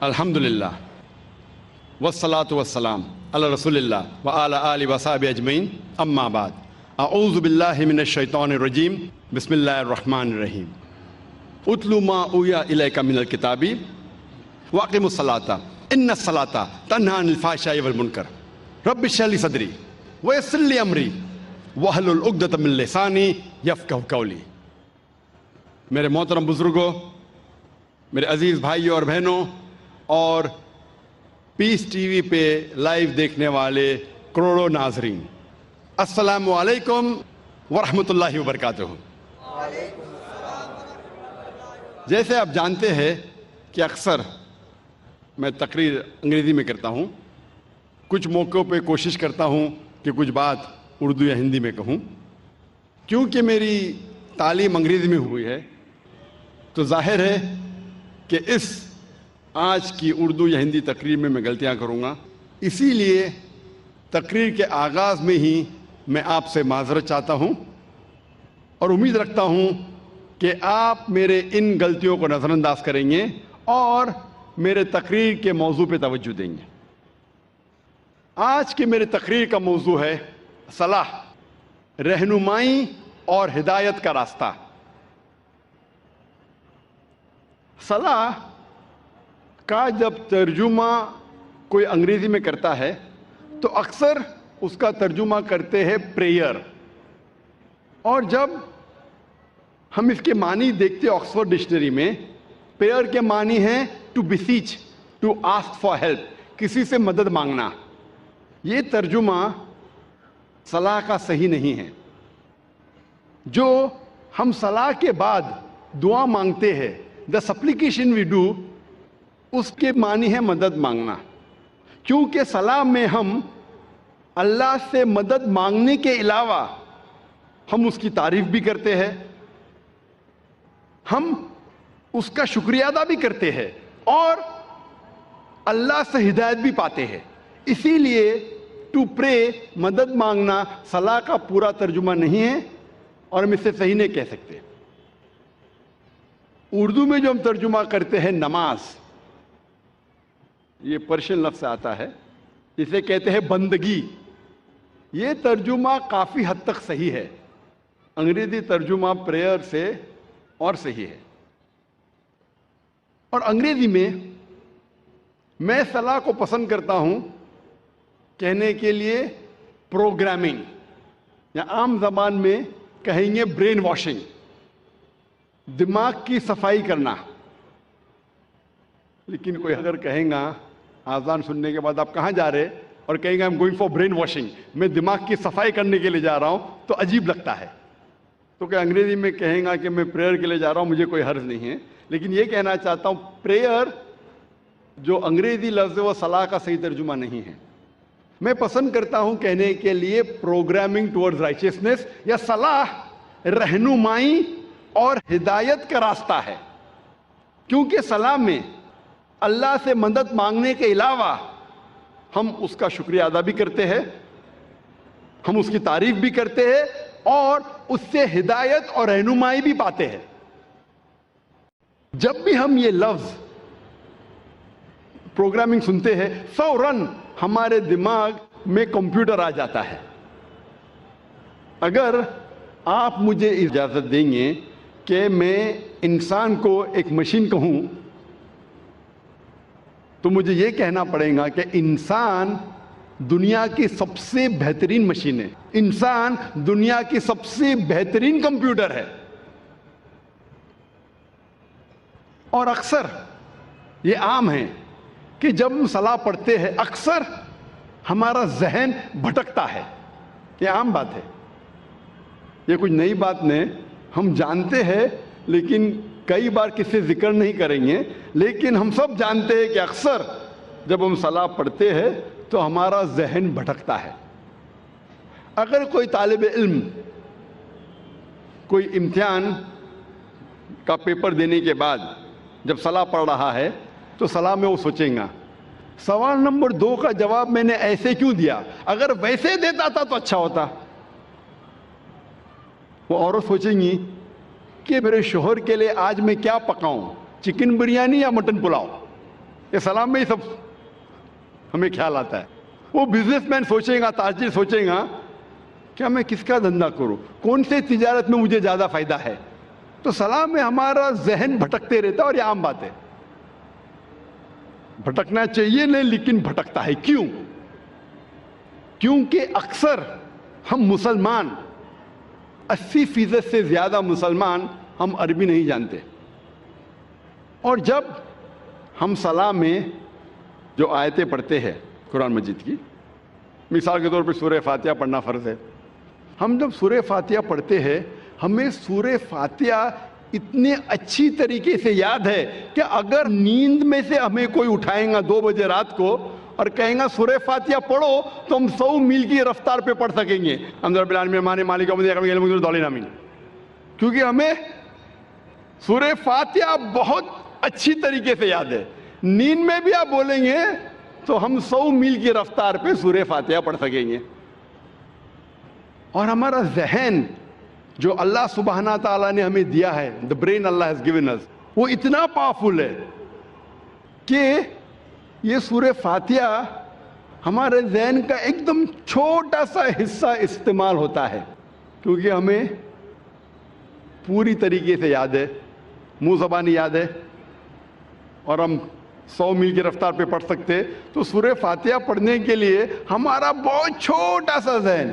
الحمدللہ والصلاة والسلام علی رسول اللہ وعلی آلہ وصحبہ اجمعین، اما بعد، اعوذ باللہ من الشیطان الرجیم، بسم اللہ الرحمن الرحیم۔ اتلو ما اوحی الیک من الکتاب واقم الصلاۃ ان الصلاۃ تنہی عن الفحشاء والمنکر رب اشرح لی صدری ویسر لی امری واحلل عقدۃ من لسانی یفقہوا قولی۔ میرے محترم بزرگوں، میرے عزیز بھائیوں اور بہنوں، اور پیس ٹی وی پہ لائیو دیکھنے والے کروڑوں ناظرین، السلام علیکم ورحمۃ اللہ وبرکاتہ۔ جیسے آپ جانتے ہیں کہ اکثر میں تقریر انگریزی میں کرتا ہوں، کچھ موقعوں پہ کوشش کرتا ہوں کہ کچھ بات اردو یا ہندی میں کہوں۔ کیونکہ میری تعلیم انگریزی میں ہوئی ہے تو ظاہر ہے کہ اس آج کی اردو یا ہندی تقریر میں غلطیاں کروں گا، اسی لیے تقریر کے آغاز میں ہی میں آپ سے معذرت چاہتا ہوں اور امید رکھتا ہوں کہ آپ میرے ان غلطیوں کو نظر انداز کریں گے اور میرے تقریر کے موضوع پہ توجہ دیں گے۔ آج کی میری تقریر کا موضوع ہے صلاح، رہنمائی اور ہدایت کا راستہ۔ صلاح کا جب ترجمہ کوئی انگریزی میں کرتا ہے تو اکثر اس کا ترجمہ کرتے ہیں پریئر، اور جب ہم اس کے معنی دیکھتے آکسفورڈ ڈکشنری میں، پریئر کے معنی ہے to beseech, to ask for help, کسی سے مدد مانگنا۔ یہ ترجمہ صلاح کا صحیح نہیں ہے۔ جو ہم صلاح کے بعد دعا مانگتے ہیں، the supplication we do، اس کے معنی ہے مدد مانگنا، کیونکہ صلاح میں ہم اللہ سے مدد مانگنے کے علاوہ ہم اس کی تعریف بھی کرتے ہیں، ہم اس کا شکریہ ادا بھی کرتے ہیں اور اللہ سے ہدایت بھی پاتے ہیں۔ اسی لیے ٹو پرے، مدد مانگنا، صلاح کا پورا ترجمہ نہیں ہے اور ہم اسے صحیح نہیں کہہ سکتے۔ اردو میں جو ہم ترجمہ کرتے ہیں نماز، یہ پرشین لفظ سے آتا ہے، اسے کہتے ہیں بندگی۔ یہ ترجمہ کافی حد تک صحیح ہے، انگریزی ترجمہ پریئر سے اور صحیح ہے۔ اور انگریزی میں صلاح کو پسند کرتا ہوں کہنے کے لیے پروگرامنگ، یا عام زبان میں کہیں گے برین واشنگ، دماغ کی صفائی کرنا۔ لیکن کوئی اگر کہیں گا آذان سننے کے بعد آپ کہاں جا رہے، اور کہیں گے I'm going for brain washing، میں دماغ کی صفائی کرنے کے لیے جا رہا ہوں، تو عجیب لگتا ہے۔ تو کہ انگریزی میں کہیں گا کہ میں پریئر کے لیے جا رہا ہوں، مجھے کوئی حرج نہیں ہے، لیکن یہ کہنا چاہتا ہوں پریئر جو انگریزی لفظ ہے وہ صلاح کا صحیح ترجمہ نہیں ہے۔ میں پسند کرتا ہوں کہنے کے لیے پروگرامنگ ٹورڈز رائچیسنس، یا صلاح رہنمائی اور ہدایت کا راستہ ہے، کیونکہ صلاح میں اللہ سے مدد مانگنے کے علاوہ ہم اس کا شکریہ ادا بھی کرتے ہیں، ہم اس کی تعریف بھی کرتے ہیں اور اس سے ہدایت اور رہنمائی بھی پاتے ہیں۔ جب بھی ہم یہ لفظ پروگرامنگ سنتے ہیں، فوراً ہمارے دماغ میں کمپیوٹر آ جاتا ہے۔ اگر آپ مجھے اجازت دیں گے کہ میں انسان کو ایک مشین کہوں تو مجھے یہ کہنا پڑے گا کہ انسان دنیا کی سب سے بہترین مشین ہے، انسان دنیا کی سب سے بہترین کمپیوٹر ہے۔ اور اکثر یہ عام ہے کہ جب ہم صلاح پڑھتے ہیں اکثر ہمارا ذہن بھٹکتا ہے، یہ عام بات ہے، یہ کچھ نئی بات نہیں، ہم جانتے ہیں لیکن کئی بار کسی ذکر نہیں کریں گے، لیکن ہم سب جانتے ہیں کہ اکثر جب ہم صلاح پڑھتے ہیں تو ہمارا ذہن بھٹکتا ہے۔ اگر کوئی طالب علم کوئی امتحان کا پیپر دینے کے بعد جب صلاح پڑھ رہا ہے تو صلاح میں وہ سوچیں گا سوال نمبر 2 کا جواب میں نے ایسے کیوں دیا، اگر ویسے دیتا تھا تو اچھا ہوتا۔ وہ عورت سوچیں گی کہ میرے شوہر کے لیے آج میں کیا پکاؤں، چکن بریانی یا مٹن پلاؤ۔ یہ سلام میں ہی سب ہمیں خیال آتا ہے. وہ بزنس مین سوچے گا, تاجر سوچے گا کیا میں کس کا دھندا کروں, کون سے تجارت میں مجھے زیادہ فائدہ ہے. تو سلام میں ہمارا ذہن بھٹکتے رہتا ہے, اور یہ عام بات ہے. بھٹکنا چاہیے نہیں, لیکن بھٹکتا ہے. کیوں؟ کیونکہ اکثر ہم مسلمان 80% سے زیادہ مسلمان ہم عربی نہیں جانتے. اور جب ہم سلام میں جو آیتیں پڑھتے ہیں قرآن مجید کی, مثال کے طور پہ سورہ فاتحہ پڑھنا فرض ہے. ہم جب سورہ فاتحہ پڑھتے ہیں, ہمیں سورہ فاتحہ اتنے اچھی طریقے سے یاد ہے کہ اگر نیند میں سے ہمیں کوئی اٹھائیں گا 2 بجے رات کو اور کہیں گا سورہ فاتحہ پڑھو, تو ہم 100 میل کی رفتار پہ پڑھ سکیں گے. رب العالمین ہمارے مالک یوم الدین, کیونکہ ہمیں سورہ فاتحہ بہت اچھی طریقے سے یاد ہے. نیند میں بھی آپ بولیں گے تو ہم 100 میل کی رفتار پہ سورہ فاتحہ پڑھ سکیں گے. اور ہمارا ذہن جو اللہ سبحانہ تعالیٰ نے ہمیں دیا ہے, the brain Allah has given us, وہ اتنا پاورفل ہے کہ یہ سورہ فاتحہ ہمارے ذہن کا ایک دم چھوٹا سا حصہ استعمال ہوتا ہے, کیونکہ ہمیں پوری طریقے سے یاد ہے, منہ زبانی یاد ہے, اور ہم 100 میل کی رفتار پہ پڑھ سکتے. تو سورہ فاتحہ پڑھنے کے لیے ہمارا بہت چھوٹا سا ذہن,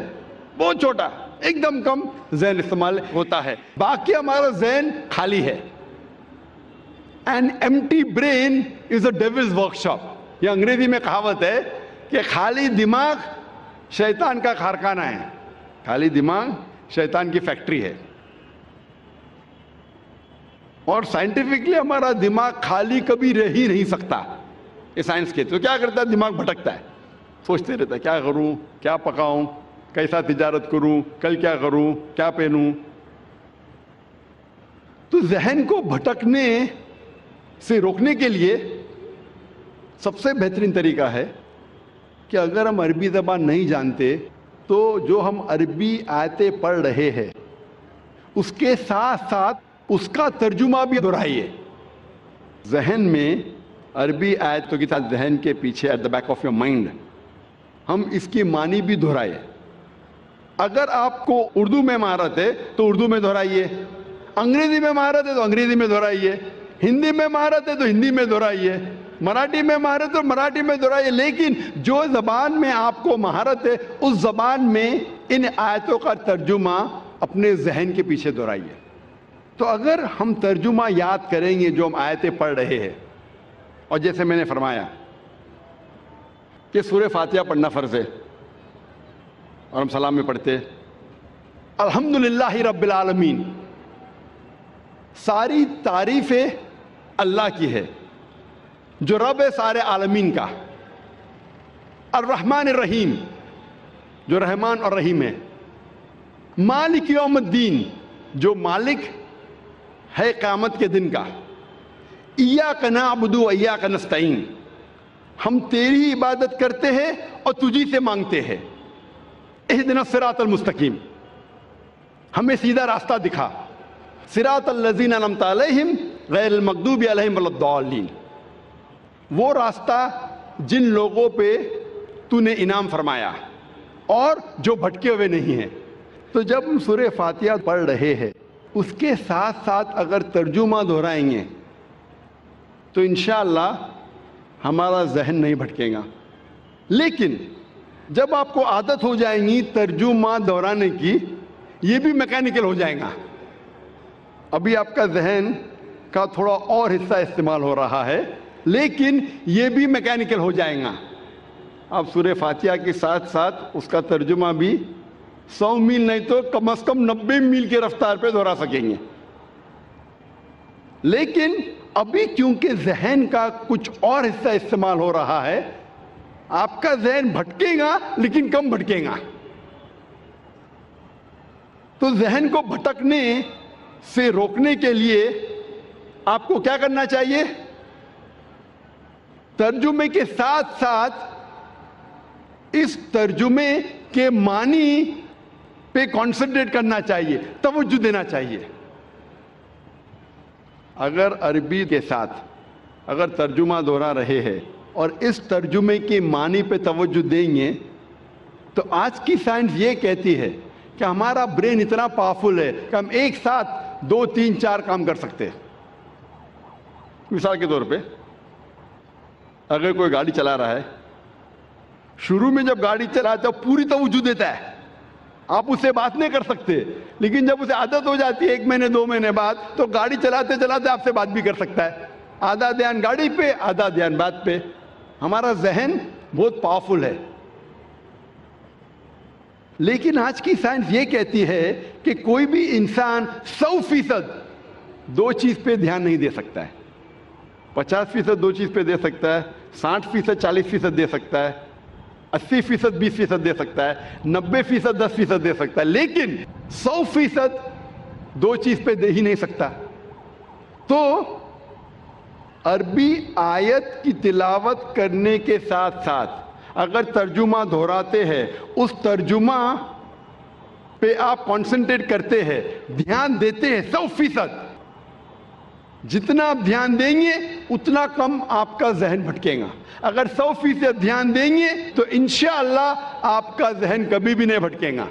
بہت چھوٹا, ایک دم کم ذہن استعمال ہوتا ہے. باقی ہمارا ذہن خالی ہے. An empty brain is a devil's workshop. یہ انگریزی میں کہاوت ہے کہ خالی دماغ شیطان کا کارخانہ ہے. خالی دماغ شیطان کی فیکٹری ہے. اور سائنٹیفکلی ہمارا دماغ خالی کبھی رہ ہی نہیں سکتا. یہ سائنس کے تو کیا کرتا ہے, دماغ بھٹکتا ہے, سوچتے رہتا ہے کیا کروں, کیا پکاؤں, کیسا تجارت کروں, کل کیا کروں, کیا پہنوں. تو ذہن کو بھٹکنے سے روکنے کے لیے سب سے بہترین طریقہ ہے کہ اگر ہم عربی زبان نہیں جانتے تو جو ہم عربی آیتیں پڑھ رہے ہیں اس کے ساتھ ساتھ اس کا ترجمہ بھی دہرائیے. ذہن میں عربی آیتوں کے ساتھ ذہن کے پیچھے at the back of your mind ہم اس کی معنی بھی دہرائے. اگر آپ کو اردو میں مہارت ہے تو اردو میں دہرائیے, انگریزی میں مہارت ہے تو انگریزی میں دہرائیے, ہندی میں مہارت ہے تو ہندی میں دہرائیے, مراٹھی میں مہارت ہے تو مراٹھی میں دہرائیے. لیکن جو زبان میں آپ کو مہارت ہے اس زبان میں ان آیتوں کا ترجمہ اپنے ذہن کے پیچھے دہرائیے. تو اگر ہم ترجمہ یاد کریں گے جو ہم آیتیں پڑھ رہے ہیں, اور جیسے میں نے فرمایا کہ سورہ فاتحہ پڑھنا فرض ہے اور ہم سلام میں پڑھتے الحمدللہ رب العالمین, ساری تعریفیں اللہ کی ہے جو رب ہے سارے عالمین کا. الرحمن الرحیم, جو رحمان اور رحیم ہے. مالک یوم الدین, جو مالک ہے قیامت کے دن کا. ایاک نعبد و ایاک نستعین, ہم تیری عبادت کرتے ہیں اور تجھی سے مانگتے ہیں. اہدنا الصراط المستقیم, ہمیں سیدھا راستہ دکھا. صراط الذین انعمت علیہم غیر المغضوب علیہم ولا الضالین, وہ راستہ جن لوگوں پہ تو نے انعام فرمایا اور جو بھٹکے ہوئے نہیں ہیں. تو جب ہم سورہ فاتحہ پڑھ رہے ہیں اس کے ساتھ ساتھ اگر ترجمہ دہرائیں گے تو انشاءاللہ ہمارا ذہن نہیں بھٹکے گا. لیکن جب آپ کو عادت ہو جائیں گی ترجمہ دہرانے کی, یہ بھی میکینیکل ہو جائے گا. ابھی آپ کا ذہن کا تھوڑا اور حصہ استعمال ہو رہا ہے لیکن یہ بھی میکینیکل ہو جائے گا. آپ سورہ فاتحہ کے ساتھ ساتھ اس کا ترجمہ بھی 100 میل نہیں تو کم از کم 90 میل کی رفتار پہ دہرا سکیں گے. لیکن ابھی کیونکہ ذہن کا کچھ اور حصہ استعمال ہو رہا ہے, آپ کا ذہن بھٹکے گا لیکن کم بھٹکے گا. تو ذہن کو بھٹکنے سے روکنے کے لیے آپ کو کیا کرنا چاہیے, ترجمے کے ساتھ ساتھ اس ترجمے کے معنی پہ کانسنٹریٹ کرنا چاہیے, توجہ دینا چاہیے. اگر عربی کے ساتھ اگر ترجمہ دہرا رہے ہیں اور اس ترجمے کی معنی پہ توجہ دیں گے تو آج کی سائنس یہ کہتی ہے کہ ہمارا برین اتنا پاورفل ہے کہ ہم ایک ساتھ 2 3 4 کام کر سکتے ہیں. مثال کے طور پہ اگر کوئی گاڑی چلا رہا ہے، شروع میں جب گاڑی چلاتا ہے پوری توجہ دیتا ہے، آپ اس سے بات نہیں کر سکتے، لیکن جب اسے عادت ہو جاتی ہے 1 مہینے 2 مہینے بعد تو گاڑی چلاتے چلاتے آپ سے بات بھی کر سکتا ہے. آدھا دھیان گاڑی پہ، آدھا دھیان بات پہ. ہمارا ذہن بہت پاورفل ہے. لیکن آج کی سائنس یہ کہتی ہے کہ کوئی بھی انسان 100% 2 چیز پہ دھیان نہیں دے سکتا ہے. 50% 2 چیز پہ دے سکتا ہے، 60% 40% دے سکتا ہے، 80% 20% دے سکتا ہے، 90% 10% دے سکتا ہے، لیکن 100% 2 چیز پہ دے ہی نہیں سکتا. تو عربی آیت کی تلاوت کرنے کے ساتھ ساتھ اگر ترجمہ دہراتے ہیں، اس ترجمہ پہ آپ کنسنٹریٹ کرتے ہیں، دھیان دیتے ہیں 100%، جتنا آپ دھیان دیں گے اتنا کم آپ کا ذہن بھٹکے گا. اگر 100% دھیان دیں گے تو انشاءاللہ آپ کا ذہن کبھی بھی نہیں بھٹکے گا.